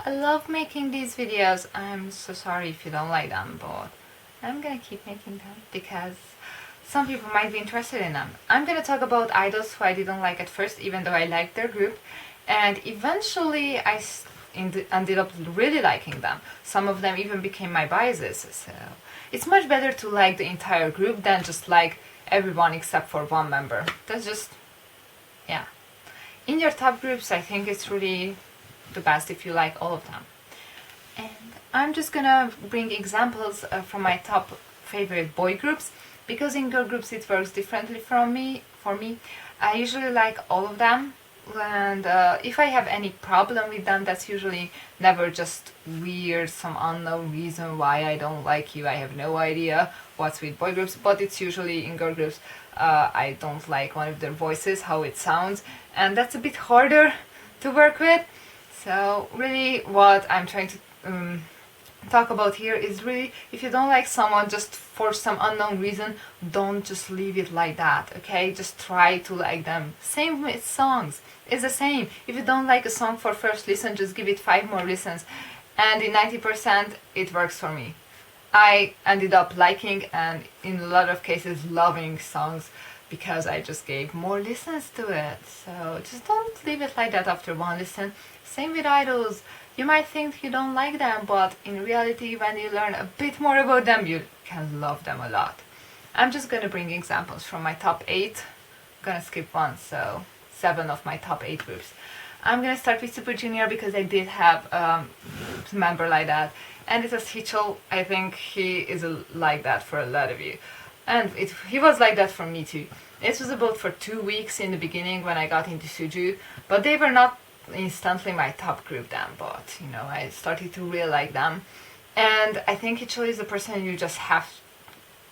I love making these videos. I'm so sorry if you don't like them, but I'm gonna keep making them because some people might be interested in them. I'm gonna talk about idols who I didn't like at first, even though I liked their group, and eventually ended up really liking them. Some of them even became my biases, so it's much better to like the entire group than just like everyone except for one member. That's just, yeah. In your top groups, I think it's really the best if you like all of them. And I'm just gonna bring examples from my top favorite boy groups, because in girl groups it works differently for me. I usually like all of them, and if I have any problem with them, that's usually never just weird, some unknown reason why I don't like you. I have no idea what's with boy groups, but it's usually in girl groups. I don't like one of their voices, how it sounds, and that's a bit harder to work with. So really what I'm trying to talk about here is really, if you don't like someone just for some unknown reason, don't just leave it like that, okay? Just try to like them. Same with songs, it's the same. If you don't like a song for first listen, just give it 5 more listens, and in 90% it works for me. I ended up liking and in a lot of cases loving songs because I just gave more listens to it. So just don't leave it like that after one listen. Same with idols. You might think you don't like them, but in reality, when you learn a bit more about them, you can love them a lot. I'm just gonna bring examples from my top 8. I'm gonna skip one, so 7 of my top 8 groups. I'm gonna start with Super Junior because I did have a member like that, and it was Hichol. I think he is like that for a lot of you, and he was like that for me too. It was about for 2 weeks in the beginning when I got into Suju, but they were not instantly my top group then, but you know, I started to really like them. And I think Hichol is a person you just have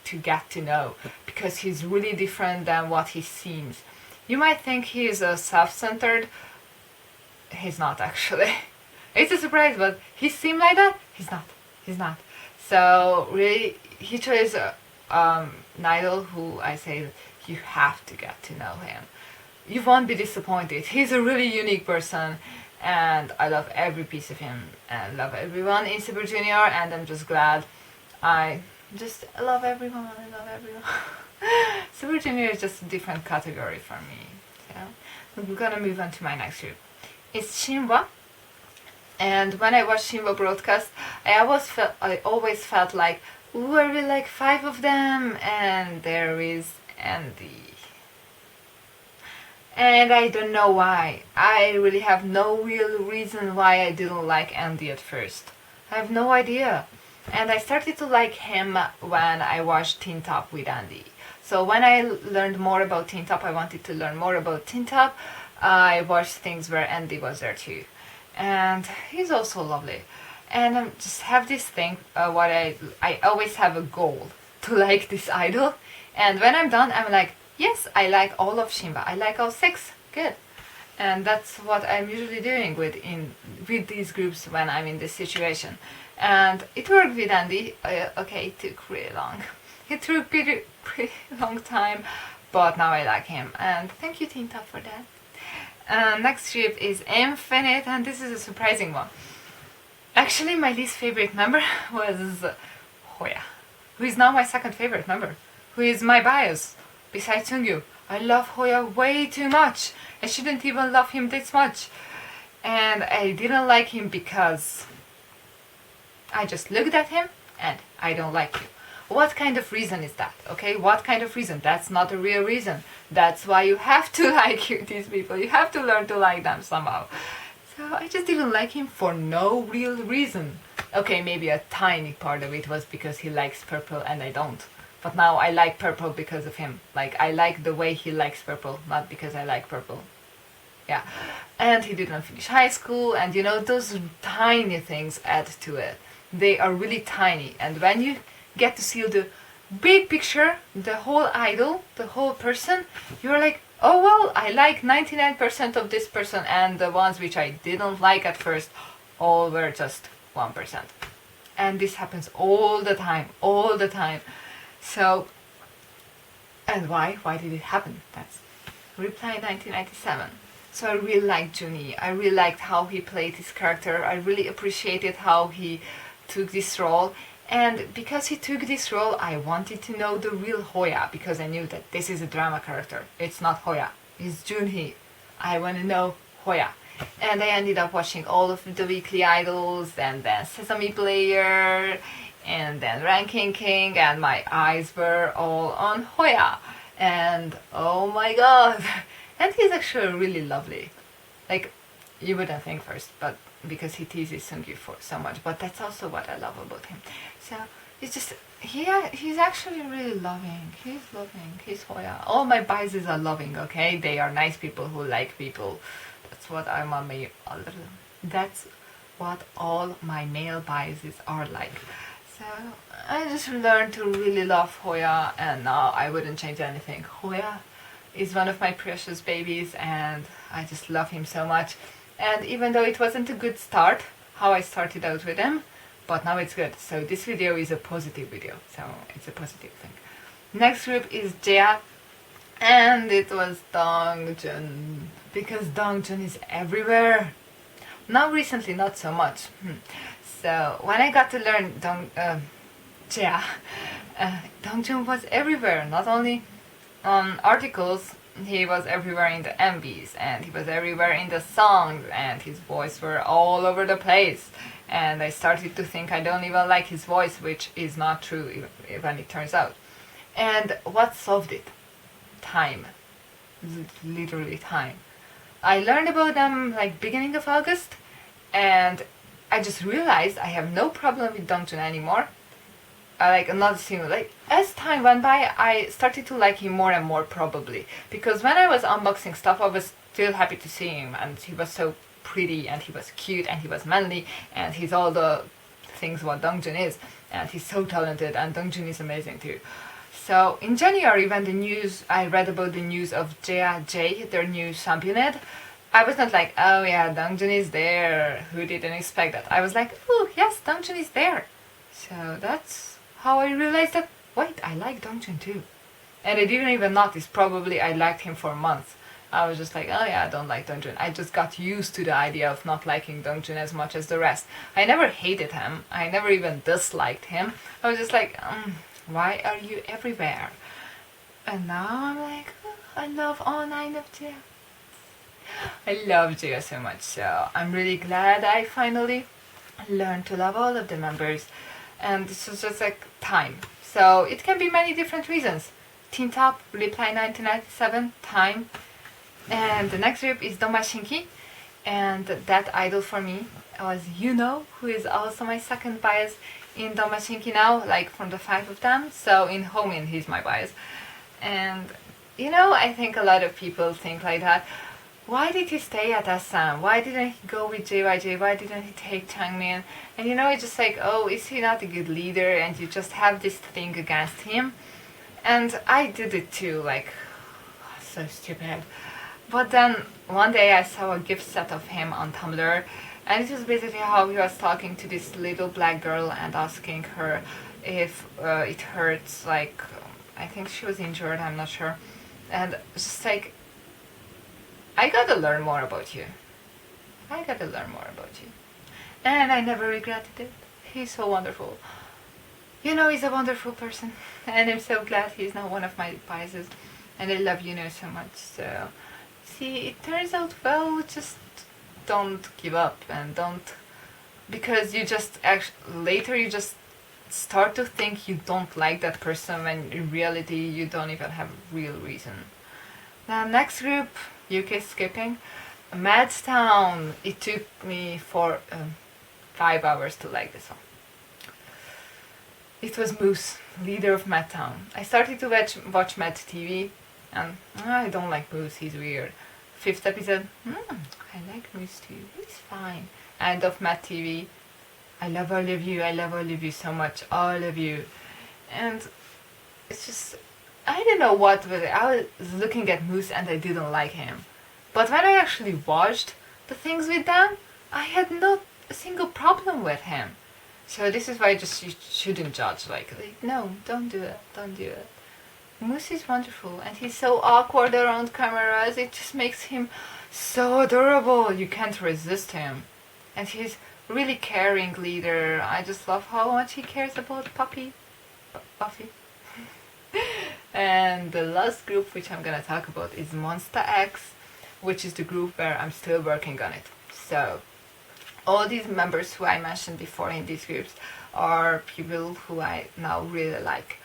to get to know, because he's really different than what he seems. You might think he's self-centered. He's not actually. It's a surprise, but he seemed like that. He's not. So really, Hichol is an idol who I say you have to get to know him. You won't be disappointed. He's a really unique person, and I love every piece of him and love everyone in Super Junior, and I'm just glad. I love everyone. Super Junior is just a different category for me. So we're gonna move on to my next group. It's Shinwa. And when I watched Shinwa broadcast, I always felt like, ooh, I really like 5 of them, and there is Andy. And I don't know why. I really have no real reason why I didn't like Andy at first. I have no idea. And I started to like him when I watched Teen Top with Andy. So when I learned more about Teen Top, I wanted to learn more about Teen Top. I watched things where Andy was there too. And he's also lovely. And I just have this thing, what I always have a goal to like this idol. And when I'm done, I'm like, yes, I like all of Shinwa. I like all 6. Good. And that's what I'm usually doing with these groups when I'm in this situation. And it worked with Andy. Okay, it took really long. It took pretty long time, but now I like him. And thank you, Teen Top, for that. Next group is Infinite, and this is a surprising one. Actually, my least favorite member was Hoya, who is now my second favorite member, who is my bias. Besides Sungyu, I love Hoya way too much. I shouldn't even love him this much. And I didn't like him because I just looked at him and I don't like you. What kind of reason is that? Okay, what kind of reason? That's not a real reason. That's why you have to like these people. You have to learn to like them somehow. So I just didn't like him for no real reason. Okay, maybe a tiny part of it was because he likes purple and I don't. But now I like purple because of him. Like, I like the way he likes purple, not because I like purple. Yeah. And he didn't finish high school, and you know, those tiny things add to it. They are really tiny, and when you get to see the big picture, the whole idol, the whole person, you're like, oh well, I like 99% of this person, and the ones which I didn't like at first, all were just 1%. And this happens all the time. So, and why? Why did it happen? That's Reply 1997. So I really liked Junhee. I really liked how he played his character. I really appreciated how he took this role. And because he took this role, I wanted to know the real Hoya, because I knew that this is a drama character. It's not Hoya, it's Junhee. I want to know Hoya. And I ended up watching all of the weekly idols, and then Sesame Player, and then Ranking King, and my eyes were all on Hoya. And oh my god! And he's actually really lovely. Like, you wouldn't think first, but because he teases Seunggi for so much, but that's also what I love about him. So it's just he's actually really loving. He's loving. He's Hoya. All my biases are loving. Okay, they are nice people who like people. That's what That's what all my male biases are like. So I just learned to really love Hoya, and now I wouldn't change anything. Hoya is one of my precious babies, and I just love him so much. And even though it wasn't a good start, how I started out with him, but now it's good. So this video is a positive video, so it's a positive thing. Next group is Jae, and it was Dongjun, because Dongjun is everywhere. Now recently, not so much. So when I got to learn Jae, Dongjun was everywhere, not only on articles. He was everywhere in the MVs, and he was everywhere in the songs, and his voice were all over the place. And I started to think I don't even like his voice, which is not true when it turns out. And what solved it? Time. Literally time. I learned about them like beginning of August, and I just realized I have no problem with Dongjun anymore. Like another single, like as time went by, I started to like him more and more, probably because when I was unboxing stuff, I was still happy to see him, and he was so pretty, and he was cute, and he was manly, and he's all the things what Dongjun is, and he's so talented, and Dongjun is amazing too. So in January, when I read about the news of Jae, their new championette, I was not like, oh yeah, Dongjun is there, who didn't expect that? I was like, oh yes, Dongjun is there. So that's how I realized that, wait, I like Dongjun too. And I didn't even notice, probably I liked him for months. I was just like, oh yeah, I don't like Dongjun. I just got used to the idea of not liking Dongjun as much as the rest. I never hated him, I never even disliked him. I was just like, why are you everywhere? And now I'm like, oh, I love all 9 of Jae. I love Jae so much, so I'm really glad I finally learned to love all of the members. And this was just like time. So it can be many different reasons. Teen Top, Reply 1997, time. And the next group is No.Mercy, and that idol for me was who is also my second bias in No.Mercy now, like from the 5 of them. So in Homin, he's my bias. And I think a lot of people think like that. Why did he stay at SM? Why didn't he go with JYJ? Why didn't he take Changmin? And it's just like, oh, is he not a good leader? And you just have this thing against him. And I did it too, like, so stupid. But then one day I saw a gift set of him on Tumblr, and it was basically how he was talking to this little black girl and asking her if it hurts, like, I think she was injured, I'm not sure. And just like, I gotta learn more about you. I gotta learn more about you. And I never regretted it. He's so wonderful. He's a wonderful person. And I'm so glad he's not one of my biases. And I love so much. So, see, it turns out well. Just don't give up. And don't... Because you just... later you just start to think you don't like that person when in reality you don't even have a real reason. Now, next group... UK skipping. Madtown. It took me for 5 hours to like this one. It was Moose, leader of Madtown. I started to watch Mad TV, and I don't like Moose, he's weird. 5th episode, I like Moose too, he's fine. End of Mad TV, I love all of you so much, all of you. And it's just... I don't know what, but I was looking at Moose and I didn't like him. But when I actually watched the things with them, I had not a single problem with him. So this is why you shouldn't judge, like, no, don't do it, don't do it. Moose is wonderful, and he's so awkward around cameras. It just makes him so adorable. You can't resist him. And he's really caring leader. I just love how much he cares about Buffy. And the last group which I'm gonna talk about is Monster X, which is the group where I'm still working on it. So all these members who I mentioned before in these groups are people who I now really like.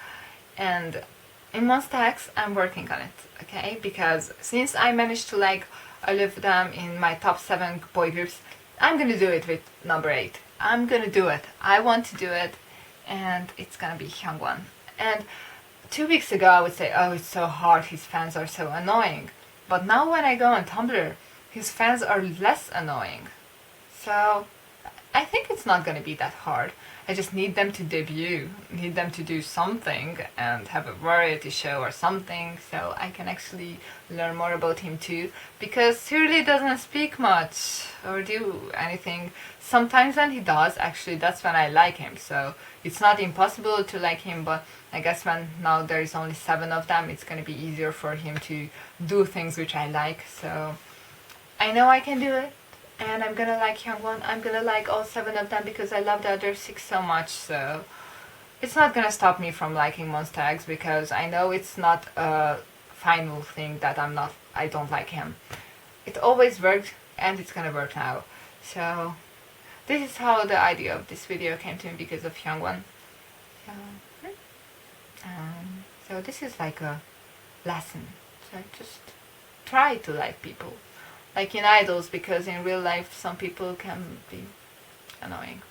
And in Monster X, I'm working on it, okay? Because since I managed to like all of them in my top 7 boy groups, I'm gonna do it with number 8. I'm gonna do it. I want to do it, and it's gonna be Hyungwon. And 2 weeks ago, I would say, oh, it's so hard, his fans are so annoying. But now when I go on Tumblr, his fans are less annoying. So I think it's not gonna be that hard. I just need them to debut, need them to do something and have a variety show or something, so I can actually learn more about him too, because he really doesn't speak much or do anything. Sometimes when he does, actually that's when I like him, so it's not impossible to like him, but I guess when now there is only 7 of them, it's gonna be easier for him to do things which I like, so I know I can do it. And I'm gonna like Hyungwon. I'm gonna like all 7 of them because I love the other 6 so much, so it's not gonna stop me from liking Monsta X, because I know it's not a final thing that I don't like him. It always worked, and it's gonna work now. So this is how the idea of this video came to me, because of Hyungwon. So this is like a lesson. So just try to like people. Like in idols, because in real life some people can be annoying.